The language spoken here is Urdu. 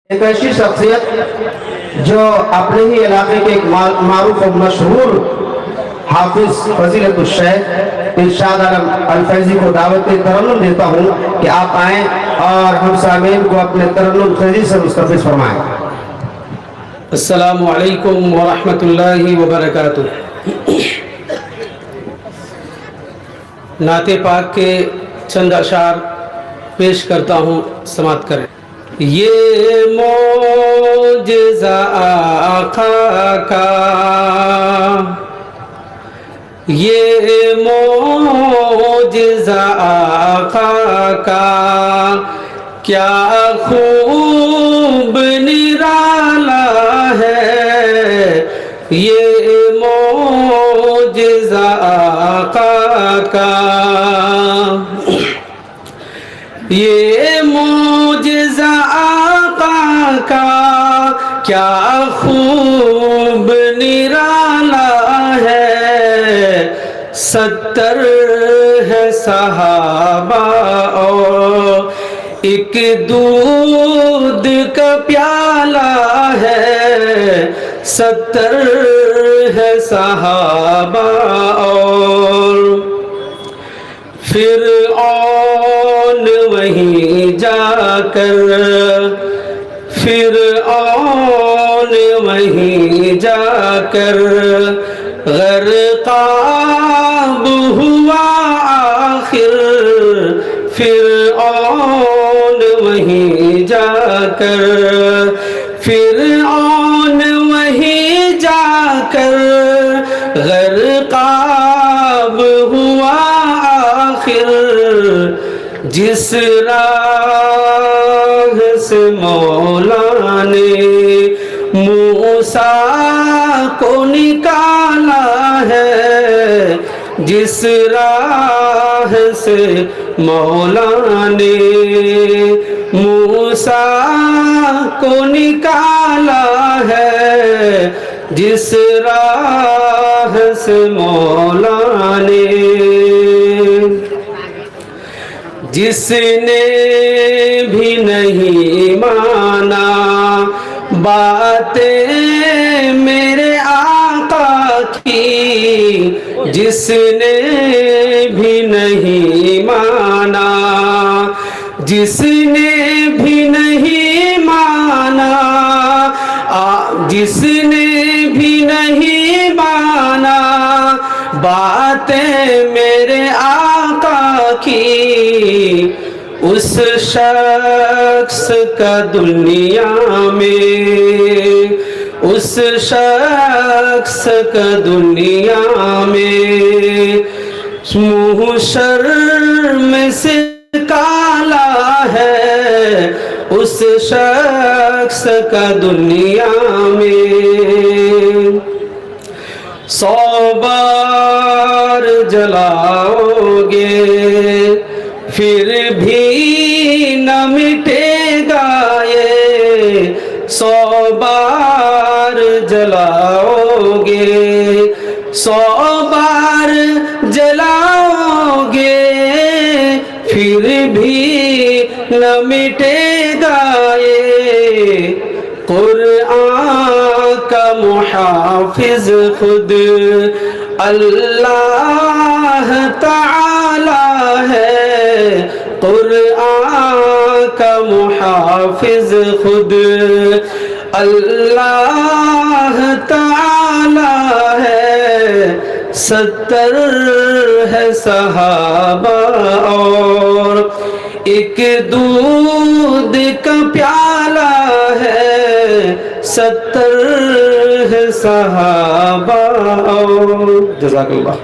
ایک ایسی شخصیت جو اپنے ہی علاقے کے ایک معروف و مشہور حافظ فضیلت الشیخ ارشاد عالم الفیضی کو دعوت ترنم دیتا ہوں کہ آپ آئیں اور ہم سامعین کو اپنے ترنم خیزی سے مستفیض فرمائیں۔ السلام علیکم ورحمۃ اللہ وبرکاتہ۔ نعت پاک کے چند اشعار پیش کرتا ہوں، سماعت کریں۔ یہ معجزہ آقا کا، یہ معجزہ آقا کا، کیا خوب نرالا ہے۔ یہ معجزہ آقا کا، یہ معجزہ آقا کا، کیا خوب نرالا ہے۔ 70 ہے صحابہ اور ایک دودھ کا پیالہ ہے۔ 70 ہے صحابہ اور فرعون وہیں جا کر، فرعون وہیں جا کر غرقاب ہوا آخر۔ فرعون وہیں جا کر، فرعون وہیں جا کر غرقاب ہوا آخر۔ جس راہ سے مولا نے موسیٰ کو نکالا ہے، جس راہ سے مولا نے موسیٰ کو نکالا ہے، جس راہ سے مولا نے، جس نے بھی نہیں مانا باتیں میرے آقا کی، جس نے بھی نہیں مانا، جس نے بھی نہیں مانا، جس نے بھی نہیں مانا باتیں میرے آقا کی، اس شخص کا دنیا میں، اس شخص کا دنیا میں منہ شرم سے کالا ہے، اس شخص کا دنیا میں 100 بار جلاؤ گے پھر بھی نہ مٹے گا یہ۔ 100 بار جلاؤ گے، 100 بار جلاؤ گے پھر بھی نہ مٹے گا یہ۔ قرآن کا محافظ خود اللہ تعالی ہے، قرآن کا محافظ خود اللہ تعالی ہے۔ 70 ہے صحابہ اور ایک دودھ کا پیالہ ہے، 70 ہے صحابہ اور جزاک اللہ۔